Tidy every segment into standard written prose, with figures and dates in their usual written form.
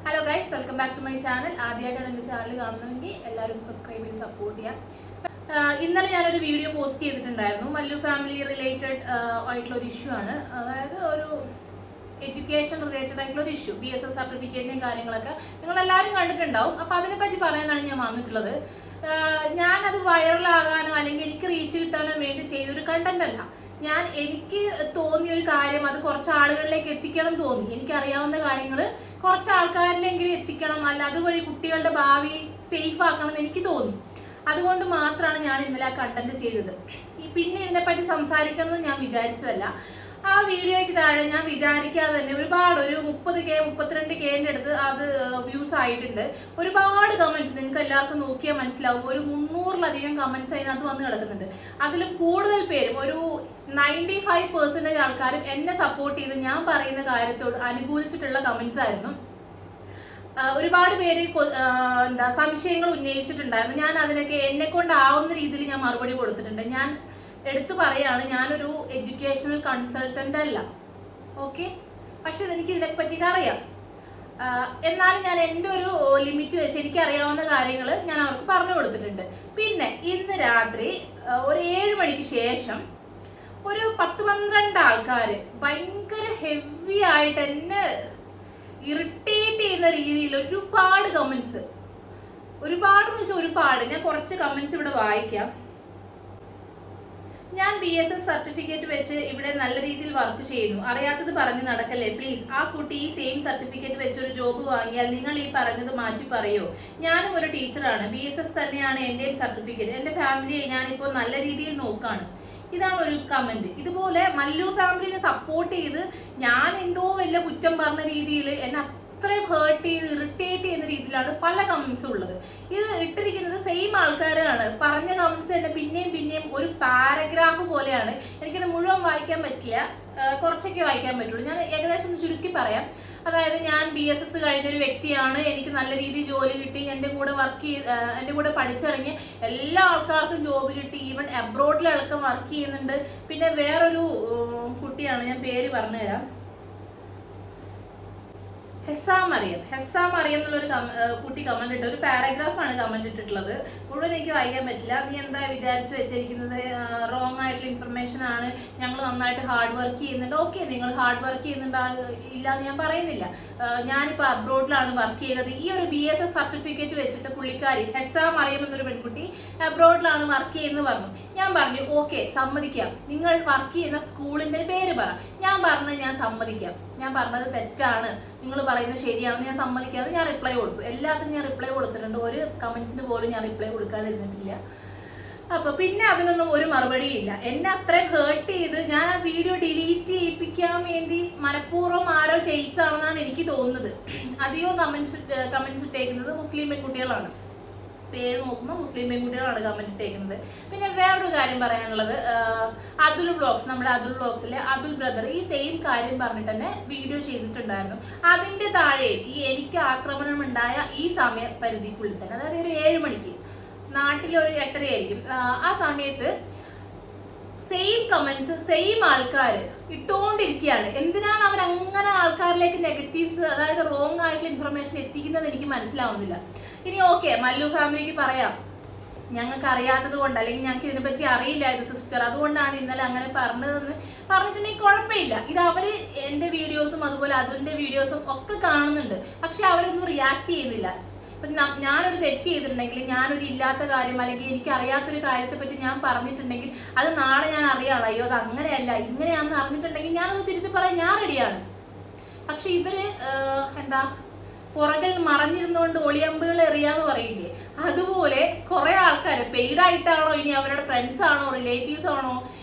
Hello guys, welcome back to my channel. ആദ്യമായിട്ടാണ് എൻ്റെ channel കാണുന്നതെങ്കിൽ എല്ലാവരും സബ്സ്ക്രൈബ് ചെയ്ത് സപ്പോർട്ട് ചെയ്യാം. ഇന്നലെ ഞാനൊരു വീഡിയോ പോസ്റ്റ് ചെയ്തിട്ടുണ്ടായിരുന്നു. മല്ലു ഫാമിലി റിലേറ്റഡ് ആയിട്ടുള്ള ഒരു ഇഷ്യൂ ആണ്. അതായത് ഒരു എഡ്യൂക്കേഷൻ റിലേറ്റഡ് ആയിട്ടുള്ള ഒരു ഇഷ്യൂ, BSS സർട്ടിഫിക്കറ്റിൻ്റെയും കാര്യങ്ങളൊക്കെ നിങ്ങളെല്ലാവരും കണ്ടിട്ടുണ്ടാവും. അപ്പോൾ അതിനെപ്പറ്റി പറയാനാണ് ഞാൻ വന്നിട്ടുള്ളത്. ഞാനത് വൈറലാകാനോ അല്ലെങ്കിൽ എനിക്ക് റീച്ച് കിട്ടാനോ വേണ്ടി ചെയ്തൊരു കണ്ടന്റ് അല്ല. എനിക്ക് തോന്നിയ ഒരു കാര്യം അത് കുറച്ച് ആളുകളിലേക്ക് എത്തിക്കണം തോന്നി. എനിക്കറിയാവുന്ന കാര്യങ്ങൾ കുറച്ച് ആൾക്കാരിലെങ്കിലും എത്തിക്കണം, അല്ല അതുവഴി കുട്ടികളുടെ ഭാവി സേഫ് ആക്കണം എന്ന് എനിക്ക് തോന്നി. അതുകൊണ്ട് മാത്രമാണ് ഞാൻ ഇന്നലെ ആ കണ്ടന്റ് ചെയ്തത്. പിന്നെ ഇതിനെപ്പറ്റി സംസാരിക്കണമെന്ന് ഞാൻ വിചാരിച്ചതല്ല. ആ വീഡിയോയ്ക്ക് താഴെ ഞാൻ വിചാരിക്കാതെ തന്നെ ഒരുപാട്, ഒരു 30K 32Kൻ്റെ അടുത്ത് അത് വ്യൂസ് ആയിട്ടുണ്ട്. ഒരുപാട് കമന്റ്സ് നിങ്ങൾക്ക് എല്ലാവർക്കും നോക്കിയാൽ മനസ്സിലാവും. ഒരു 300-ലധികം കമന്റ്സ് അതിനകത്ത് വന്ന് കിടക്കുന്നുണ്ട്. അതിലും കൂടുതൽ പേരും, ഒരു 95% ആൾക്കാരും എന്നെ സപ്പോർട്ട് ചെയ്ത് ഞാൻ പറയുന്ന കാര്യത്തോട് അനുകൂലിച്ചിട്ടുള്ള കമന്റ്സ് ആയിരുന്നു. ഒരുപാട് പേര് സംശയങ്ങൾ ഉന്നയിച്ചിട്ടുണ്ടായിരുന്നു. ഞാൻ അതിനൊക്കെ എന്നെ കൊണ്ടാവുന്ന രീതിയിൽ ഞാൻ മറുപടി കൊടുത്തിട്ടുണ്ട്. ഞാൻ എടുത്തു പറയാണ്, ഞാനൊരു എഡ്യൂക്കേഷണൽ കൺസൾട്ടൻ്റ് അല്ല, ഓക്കെ. പക്ഷെ എനിക്ക് ഇതിനെ പറ്റിയിട്ട് അറിയാം. എന്നാലും ഞാൻ എൻ്റെ ഒരു ലിമിറ്റ് വെച്ച് എനിക്കറിയാവുന്ന കാര്യങ്ങൾ ഞാൻ അവർക്ക് പറഞ്ഞു കൊടുത്തിട്ടുണ്ട്. പിന്നെ ഇന്ന് രാത്രി ഒരു 7 മണിക്ക് ശേഷം ഒരു 10-12 ആൾക്കാർ ഭയങ്കര ഹെവി ആയിട്ട് എന്നെ ഇറിറ്റേറ്റ് ചെയ്യുന്ന രീതിയിൽ ഒരുപാട് കമന്റ്സ്, ഒരുപാടെന്ന് വെച്ചാൽ ഒരുപാട്. ഞാൻ കുറച്ച് കമന്റ്സ് ഇവിടെ വായിക്കാം. ഞാൻ BSS സർട്ടിഫിക്കറ്റ് വെച്ച് ഇവിടെ നല്ല രീതിയിൽ വർക്ക് ചെയ്യുന്നു, അറിയാത്തത് പറഞ്ഞ് നടക്കല്ലേ പ്ലീസ്. ആ കുട്ടി ഈ സെയിം സർട്ടിഫിക്കറ്റ് വെച്ച് ഒരു ജോബ് വാങ്ങിയാൽ നിങ്ങൾ ഈ പറഞ്ഞത് മാറ്റി പറയോ? ഞാനും ഒരു ടീച്ചറാണ്, BSS തന്നെയാണ് എൻ്റെയും സർട്ടിഫിക്കറ്റ്. എൻ്റെ ഫാമിലിയെ ഞാനിപ്പോൾ നല്ല രീതിയിൽ നോക്കാണ്. ഇതാണ് ഒരു കമന്റ്. ഇതുപോലെ മല്ലു ഫാമിലിനെ സപ്പോർട്ട് ചെയ്ത് ഞാൻ എന്തോ വലിയ കുറ്റം പറഞ്ഞ രീതിയിൽ എന്നെ അത്രയും ഹേർട്ട് ചെയ്ത് ഇറിറ്റേറ്റ് ചെയ്യുന്ന രീതിയിലാണ് പല കമന്റ്സും ഉള്ളത്. ഇത് ഇട്ടിരിക്കുന്നത് സെയിം ആൾക്കാരാണ്. പറഞ്ഞ കമന്റ്സ് തന്നെ പിന്നെയും ഒരു പാരഗ്രാഫ് പോലെയാണ്. എനിക്കത് മുഴുവൻ വായിക്കാൻ പറ്റില്ല, കുറച്ചൊക്കെ വായിക്കാൻ പറ്റുള്ളൂ. ഞാൻ ഏകദേശം ഒന്ന് ചുരുക്കി പറയാം. അതായത്, ഞാൻ BSS കഴിഞ്ഞൊരു വ്യക്തിയാണ്, എനിക്ക് നല്ല രീതിയിൽ ജോലി കിട്ടി, എൻ്റെ കൂടെ പഠിച്ചിറങ്ങിയ എല്ലാ ആൾക്കാർക്കും ജോബ് കിട്ടി, ഈവൻ അബ്രോഡിലടക്കം വർക്ക് ചെയ്യുന്നുണ്ട്. പിന്നെ വേറൊരു കുട്ടിയാണ്, ഞാൻ പേര് പറഞ്ഞുതരാം, ഹെസാം അറിയാം എന്നുള്ളൊരു കുട്ടി കമന്റ് ഇട്ട് ഒരു പാരഗ്രാഫാണ് കമന്റ് ഇട്ടിട്ടുള്ളത്. മുഴുവൻ എനിക്ക് വായിക്കാൻ പറ്റില്ല. നീ എന്താ വിചാരിച്ചു വെച്ചിരിക്കുന്നത്? റോങ് ആയിട്ടുള്ള ഇൻഫർമേഷൻ ആണ്. ഞങ്ങൾ നന്നായിട്ട് ഹാർഡ് വർക്ക് ചെയ്യുന്നുണ്ട്. ഓക്കെ, നിങ്ങൾ ഹാർഡ് വർക്ക് ചെയ്യുന്നുണ്ട്, ഇല്ല എന്ന് ഞാൻ പറയുന്നില്ല. ഞാനിപ്പോൾ അബ്രോഡിലാണ് വർക്ക് ചെയ്യുന്നത്. ഈ ഒരു BSS സർട്ടിഫിക്കറ്റ് വെച്ചിട്ട് പുള്ളിക്കാരി ഹെസാം എന്നൊരു പെൺകുട്ടി അബ്രോഡിലാണ് വർക്ക് ചെയ്യുന്നത് പറഞ്ഞു. ഞാൻ പറഞ്ഞു ഓക്കെ, സമ്മതിക്കാം. നിങ്ങൾ വർക്ക് ചെയ്യുന്ന സ്കൂളിന്റെ പേര് പറ. ഞാൻ സമ്മതിക്കാം, ഞാൻ പറഞ്ഞത് തെറ്റാണ്, നിങ്ങൾ പറയുന്നത് ശരിയാണെന്ന് ഞാൻ സമ്മതിക്കാതെ ഞാൻ റിപ്ലൈ കൊടുത്തു. എല്ലാത്തിനും ഞാൻ റിപ്ലൈ കൊടുത്തിട്ടുണ്ട്. ഒരു കമന്റ്സിന് പോലും ഞാൻ റിപ്ലൈ കൊടുക്കാതിരുന്നിട്ടില്ല. അപ്പൊ പിന്നെ അതിനൊന്നും ഒരു മറുപടിയില്ല. എന്നെ അത്രയും ഹേർട്ട് ചെയ്ത് ഞാൻ ആ വീഡിയോ ഡിലീറ്റ് ചെയ്യിപ്പിക്കാൻ വേണ്ടി മനഃപൂർവ്വം ആരോ ചെയ്യിച്ചതാണെന്നാണ് എനിക്ക് തോന്നുന്നത്. അധികവും കമന്റ്സ് ഇട്ടേക്കുന്നത് മുസ്ലിം പെൺകുട്ടികളാണ്. പേര് നോക്കുമ്പോൾ മുസ്ലിം പെൺകുട്ടികളാണ് കമന്റ് ഇട്ടേക്കുന്നത്. പിന്നെ വേറൊരു കാര്യം പറയാനുള്ളത്, അതുൽ വ്ളോഗ്സ്, നമ്മുടെ അതുൽ വ്ളോഗ്സിലെ അതുൽ ബ്രദർ ഈ സെയിം കാര്യം പറഞ്ഞിട്ട് തന്നെ വീഡിയോ ചെയ്തിട്ടുണ്ടായിരുന്നു. അതിന്റെ താഴെ ഈ എനിക്ക് ആക്രമണം ഉണ്ടായ ഈ സമയ പരിധിക്കുള്ളിൽ തന്നെ, അതായത് ഒരു 7 മണിക്ക്, നാട്ടിലൊരു 8:30 ആയിരിക്കും, ആ സമയത്ത് സെയിം കമന്റ്സ് സെയിം ആൾക്കാർ ഇട്ടുകൊണ്ടിരിക്കുകയാണ്. എന്തിനാണ് അവരങ്ങനെ ആൾക്കാരിലേക്ക് നെഗറ്റീവ്സ്, അതായത് റോങ് ആയിട്ടുള്ള ഇൻഫർമേഷൻ എത്തിക്കുന്നത് എനിക്ക് മനസ്സിലാവുന്നില്ല. ഇനി ഓക്കെ, മല്ലു ഫാമിലിക്ക് പറയാം, ഞങ്ങൾക്ക് അറിയാത്തത് കൊണ്ട്, അല്ലെങ്കിൽ ഞങ്ങൾക്ക് ഇതിനെപ്പറ്റി അറിയില്ലായിരുന്നു സിസ്റ്റർ, അതുകൊണ്ടാണ് ഇന്നലെ അങ്ങനെ പറഞ്ഞതെന്ന് പറഞ്ഞിട്ടുണ്ടെങ്കിൽ കുഴപ്പമില്ല. ഇത് അവര് എൻ്റെ വീഡിയോസും അതുപോലെ അതിൻ്റെ വീഡിയോസും ഒക്കെ കാണുന്നുണ്ട്, പക്ഷെ അവരൊന്നും റിയാക്ട് ചെയ്യുന്നില്ല. ഇപ്പം ഞാനൊരു തെറ്റ് ചെയ്തിട്ടുണ്ടെങ്കിൽ, ഞാനൊരു ഇല്ലാത്ത കാര്യം അല്ലെങ്കിൽ എനിക്ക് അറിയാത്തൊരു കാര്യത്തെ പറ്റി ഞാൻ പറഞ്ഞിട്ടുണ്ടെങ്കിൽ അത് നാളെ ഞാൻ അറിയാളോ, അയ്യോ അത് അങ്ങനെയല്ല ഇങ്ങനെയാണെന്ന് അറിഞ്ഞിട്ടുണ്ടെങ്കിൽ ഞാനത് തിരുത്തി പറയാൻ ഞാൻ റെഡിയാണ്. പക്ഷെ ഇവര് പുറകിൽ മറഞ്ഞിരുന്നുകൊണ്ട് ഒളിയമ്പുകൾ എറിയാന്ന് പറയില്ലേ, അതുപോലെ കുറെ ആൾക്കാർ പെയ്ഡായിട്ടാണോ, ഇനി അവരുടെ ഫ്രണ്ട്സ് ആണോ, റിലേറ്റീവ്സ് ആണോ,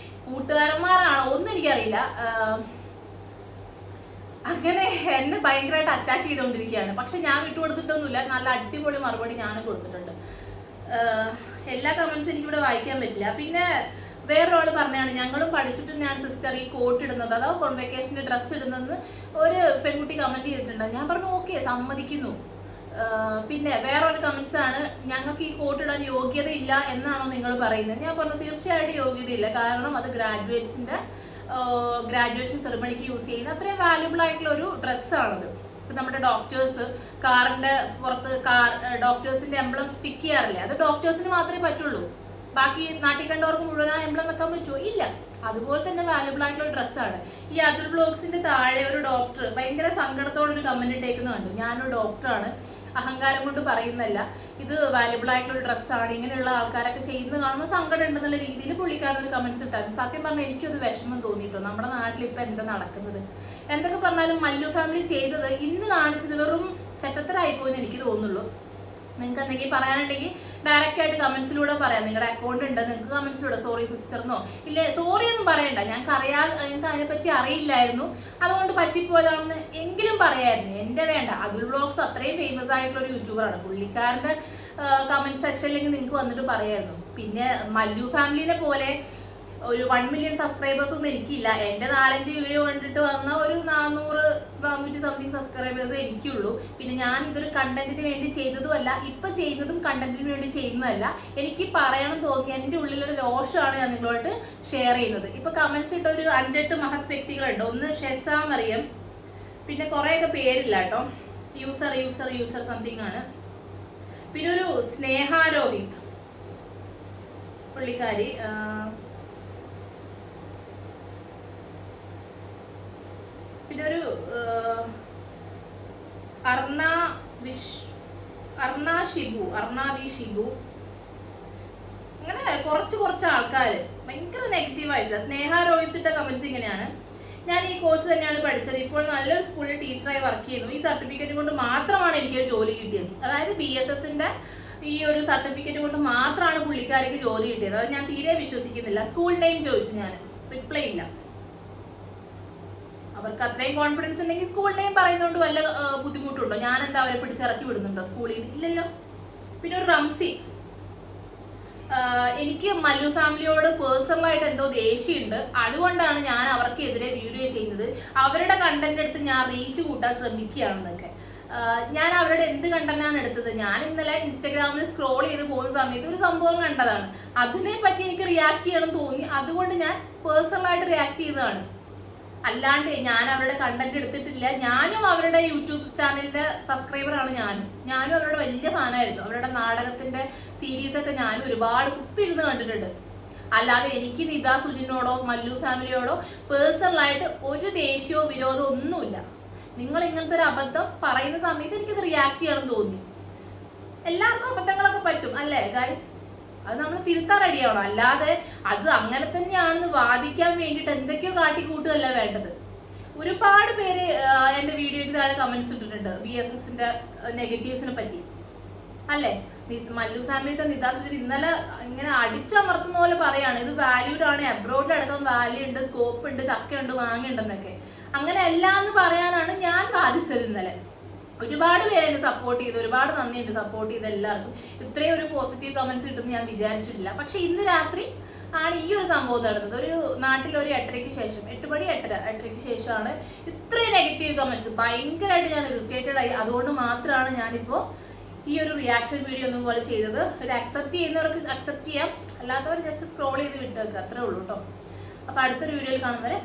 കൂട്ടുകാരന്മാരാണോ, ഒന്നും എനിക്കറിയില്ല, അങ്ങനെ എന്നെ ഭയങ്കരമായിട്ട് അറ്റാക്ക് ചെയ്തുകൊണ്ടിരിക്കുകയാണ്. പക്ഷെ ഞാൻ വിട്ടുകൊടുത്തിട്ടൊന്നുമില്ല, നല്ല അടിപൊളി മറുപടി ഞാനും കൊടുത്തിട്ടുണ്ട്. എല്ലാ കമന്റ്സും എനിക്കിവിടെ വായിക്കാൻ പറ്റില്ല. പിന്നെ വേറൊരാൾ പറഞ്ഞാണ്, ഞങ്ങളും പഠിച്ചിട്ട് ഞാൻ സിസ്റ്റർ ഈ കോട്ട് ഇടുന്നത്, അതോ കോൺവെക്കേഷൻ്റെ ഡ്രസ്സ് ഇടുന്നതെന്ന് ഒരു പെൺകുട്ടി കമന്റ് ചെയ്തിട്ടുണ്ട്. ഞാൻ പറഞ്ഞു ഓക്കെ, സമ്മതിക്കുന്നു. പിന്നെ വേറൊരു കമന്റ്സ് ആണ്, ഞങ്ങൾക്ക് ഈ കോട്ട് ഇടാൻ യോഗ്യത ഇല്ല എന്നാണോ നിങ്ങൾ പറയുന്നത്? ഞാൻ പറഞ്ഞു തീർച്ചയായിട്ടും യോഗ്യതയില്ല, കാരണം അത് ഗ്രാജുവേഷൻ സെറിമണിക്ക് യൂസ് ചെയ്യുന്ന അത്രയും വാല്യുബിൾ ആയിട്ടുള്ള ഒരു ഡ്രസ്സാണത്. ഇപ്പം നമ്മുടെ ഡോക്ടേഴ്സ് കാറിൻ്റെ പുറത്ത് ഡോക്ടേഴ്സിൻ്റെ എംബ്ലം സ്റ്റിക്ക് ചെയ്യാറില്ലേ, അത് ഡോക്ടേഴ്സിന് മാത്രമേ പറ്റുള്ളൂ. ബാക്കി നാട്ടിൽ കണ്ടവർക്ക് മുഴുവൻ ആ എംബ്ലം വെക്കാൻ പറ്റുമോ? ഇല്ല. അതുപോലെ തന്നെ വാല്യുബിൾ ആയിട്ടുള്ള ഡ്രസ്സാണ്. ഈ അതുൽ ബ്ലോഗ്സിന്റെ താഴെ ഒരു ഡോക്ടർ ഭയങ്കര സങ്കടത്തോടൊരു കമന്റ് ഇട്ടേക്കുന്നത് കണ്ടു. ഞാനൊരു ഡോക്ടറാണ്, അഹങ്കാരം കൊണ്ട് പറയുന്നല്ല, ഇത് വാല്യുബിൾ ആയിട്ടുള്ള ഡ്രസ്സാണ്, ഇങ്ങനെയുള്ള ആൾക്കാരൊക്കെ ചെയ്യുന്നത് കാണുമ്പോൾ സങ്കടം ഉണ്ടെന്നുള്ള രീതിയിൽ പുള്ളിക്കാരൊരു കമന്റ്സ് ഇട്ടായിരുന്നു. സത്യം പറഞ്ഞാൽ എനിക്കത് വിഷമം തോന്നിയിട്ടോ. നമ്മുടെ നാട്ടിൽ ഇപ്പം എന്താ നടക്കുന്നത്? എന്തൊക്കെ പറഞ്ഞാലും മല്ലു ഫാമിലി ചെയ്തത് ഇന്ന് കാണിച്ചത് വെറും ചെറ്റത്തരായിപ്പോയെന്ന് എനിക്ക് തോന്നുള്ളൂ. നിങ്ങൾക്ക് എന്തെങ്കിലും പറയാനുണ്ടെങ്കിൽ ഡയറക്റ്റ് ആയിട്ട് കമന്റ്സിലൂടെ പറയാം. നിങ്ങളുടെ അക്കൗണ്ട് ഉണ്ട്, നിങ്ങൾക്ക് കമന്റ്സിലൂടെ സോറി സിസ്റ്റർന്നോ ഇല്ലേ, സോറി ഒന്നും പറയണ്ട, ഞങ്ങൾക്ക് അതിനെപ്പറ്റി അറിയില്ലായിരുന്നു, അതുകൊണ്ട് പറ്റിപ്പോയതാണെന്ന് എങ്കിലും പറയായിരുന്നു. എൻ്റെ വേണ്ട, അതുൽ വ്ളോഗ്സ് അത്രയും ഫേമസ് ആയിട്ടുള്ള ഒരു യൂട്യൂബറാണ്. പുള്ളിക്കാരൻ്റെ കമന്റ് സെക്ഷനിലേക്ക് നിങ്ങൾക്ക് വന്നിട്ട് പറയായിരുന്നു. പിന്നെ മല്ലു ഫാമിലിനെ പോലെ ഒരു 1 മില്യൺ സബ്സ്ക്രൈബേഴ്സ് ഒന്നും എനിക്കില്ല. എൻ്റെ 4-5 വീഡിയോ കണ്ടിട്ട് വന്ന ഒരു 400 സംതിങ് സബ്സ്ക്രൈബേഴ്സ് എനിക്കുള്ളൂ. പിന്നെ ഞാൻ ഇതൊരു കണ്ടന്റിന് വേണ്ടി ചെയ്തതുമല്ല, ഇപ്പം ചെയ്യുന്നതും കണ്ടന്റിന് വേണ്ടി ചെയ്യുന്നതല്ല. എനിക്ക് പറയണം തോന്നി, എൻ്റെ ഉള്ളിലൊരു രോഷമാണ് ഞാൻ നിങ്ങളോട്ട് ഷെയർ ചെയ്യുന്നത്. ഇപ്പം കമന്റ്സ് ഇട്ട ഒരു 5-8 മഹത് വ്യക്തികളുണ്ട്. ഒന്ന് ഷെസ മറിയം, പിന്നെ കുറേയൊക്കെ പേരില്ല കേട്ടോ, യൂസർ സംതിങ് ആണ്. പിന്നെ ഒരു സ്നേഹ രോഹിത് പുള്ളിക്കാരി, പിന്നെ ഒരു അർണ വി ഷിബു, അങ്ങനെ കുറച്ച് ആൾക്കാർ ഭയങ്കര നെഗറ്റീവായിട്ടില്ല. സ്നേഹ രോഹിത്തിന്റെ കമന്റ്സ് ഇങ്ങനെയാണ്: ഞാൻ ഈ കോഴ്സ് തന്നെയാണ് പഠിച്ചത്, ഇപ്പോൾ നല്ലൊരു സ്കൂളിൽ ടീച്ചറായി വർക്ക് ചെയ്യുന്നു, ഈ സർട്ടിഫിക്കറ്റ് കൊണ്ട് മാത്രമാണ് എനിക്കൊരു ജോലി കിട്ടിയത്. അതായത് BSSന്റെ ഈ ഒരു സർട്ടിഫിക്കറ്റ് കൊണ്ട് മാത്രമാണ് പുള്ളിക്കാരിക്ക് ജോലി കിട്ടിയത്. അത് ഞാൻ തീരെ വിശ്വസിക്കുന്നില്ല. സ്കൂൾ നെയിം ചോദിച്ചു, ഞാൻ റിപ്ലൈ ഇല്ല. അവർക്ക് അത്രയും കോൺഫിഡൻസ് ഉണ്ടെങ്കിൽ സ്കൂൾ നെയിം പറയുന്നതുകൊണ്ട് വല്ല ബുദ്ധിമുട്ടുണ്ടോ? ഞാൻ എന്താ അവരെ പിടിച്ചിറക്കി വിടുന്നുണ്ടോ സ്കൂളിൽ? ഇല്ലല്ലോ. പിന്നെ ഒരു റംസി, എനിക്ക് മല്ലു ഫാമിലിയോട് പേഴ്സണലായിട്ട് എന്തോ ദേഷ്യമുണ്ട്, അതുകൊണ്ടാണ് ഞാൻ അവർക്കെതിരെ വീഡിയോ ചെയ്യുന്നത്, അവരുടെ കണ്ടന്റ് എടുത്ത് ഞാൻ റീച്ച് കൂട്ടാൻ ശ്രമിക്കുകയാണെന്നൊക്കെ. ഞാൻ അവരുടെ എന്ത് കണ്ടന്റാണ് എടുത്തത്? ഞാൻ ഇന്നലെ ഇൻസ്റ്റാഗ്രാമിൽ സ്ക്രോൾ ചെയ്ത് പോകുന്ന സമയത്ത് ഒരു സംഭവം കണ്ടതാണ്, അതിനെ പറ്റി എനിക്ക് റിയാക്ട് ചെയ്യണം തോന്നി, അതുകൊണ്ട് ഞാൻ പേഴ്സണലായിട്ട് റിയാക്ട് ചെയ്തതാണ്. അല്ലാണ്ട് ഞാൻ അവരുടെ കണ്ടന്റ് എടുത്തിട്ടില്ല. ഞാനും അവരുടെ യൂട്യൂബ് ചാനലിന്റെ സബ്സ്ക്രൈബറാണ്. ഞാനും അവരുടെ വലിയ ഫാനായിരുന്നു. അവരുടെ നാടകത്തിന്റെ സീരീസൊക്കെ ഞാനും ഒരുപാട് കുത്തിയിരുന്ന് കണ്ടിട്ടുണ്ട്. അല്ലാതെ എനിക്ക് നിതാ സുജിനോടോ മല്ലു ഫാമിലിയോടോ പേഴ്സണലായിട്ട് ഒരു ദേഷ്യമോ വിരോധമോ ഒന്നുമില്ല. നിങ്ങൾ ഇങ്ങനത്തെ ഒരു അബദ്ധം പറയുന്ന സമയത്ത് എനിക്കത് റിയാക്ട് ചെയ്യണം തോന്നി. എല്ലാവർക്കും അബദ്ധങ്ങളൊക്കെ പറ്റും അല്ലേ ഗൈസ്? അത് നമ്മൾ തിരുത്താൻ റെഡിയാവണം. അല്ലാതെ അത് അങ്ങനെ തന്നെയാണെന്ന് വാദിക്കാൻ വേണ്ടിയിട്ട് എന്തൊക്കെയോ കാട്ടിക്കൂട്ടുകയല്ല വേണ്ടത്. ഒരുപാട് പേര് എൻ്റെ വീഡിയോയ്ക്ക് താഴെ കമന്റ്സ് ഇട്ടിട്ടുണ്ട് BSSന്റെ നെഗറ്റീവ്സിനെ പറ്റി അല്ലേ. മല്ലു ഫാമിലിത്തെ നിതാ സുജിൻ ഇന്നലെ ഇങ്ങനെ അടിച്ചമർത്തുന്ന പോലെ പറയാണ്, ഇത് വാല്യൂഡ് ആണ്, അബ്രോഡിലടക്കം വാല്യൂ ഉണ്ട്, സ്കോപ്പ് ഉണ്ട്, ചക്കയുണ്ട്, മാങ്ങയുണ്ടെന്നൊക്കെ. അങ്ങനെ അല്ല എന്ന് പറയാനാണ് ഞാൻ വാദിച്ചത് ഇന്നലെ. ഒരുപാട് പേര് എന്നെ സപ്പോർട്ട് ചെയ്തു, ഒരുപാട് നന്ദിയുണ്ട് സപ്പോർട്ട് ചെയ്ത എല്ലാവർക്കും. ഇത്രയും ഒരു പോസിറ്റീവ് കമന്റ്സ് കിട്ടുമെന്ന് ഞാൻ വിചാരിച്ചിട്ടില്ല. പക്ഷെ ഇന്ന് രാത്രി ആണ് ഈ ഒരു സംഭവം നടന്നത്. ഒരു നാട്ടിൽ ഒരു 8:30-ക്ക് ശേഷം, 8:30 ശേഷമാണ് ഇത്രയും നെഗറ്റീവ് കമന്റ്സ്. ഭയങ്കരമായിട്ട് ഞാൻ ഇറിറ്റേറ്റഡ് ആയി. അതുകൊണ്ട് മാത്രമാണ് ഞാനിപ്പോൾ ഈ ഒരു റിയാക്ഷൻ വീഡിയോ ഒന്നും പോലെ ചെയ്തത്. ഇത് അക്സെപ്റ്റ് ചെയ്യുന്നവർക്ക് അക്സെപ്റ്റ് ചെയ്യാം, അല്ലാത്തവർ ജസ്റ്റ് സ്ക്രോൾ ചെയ്ത് വിട്ടേക്കുക, അത്രേ ഉള്ളൂ കേട്ടോ. അപ്പോൾ അടുത്തൊരു വീഡിയോയിൽ കാണും വരെ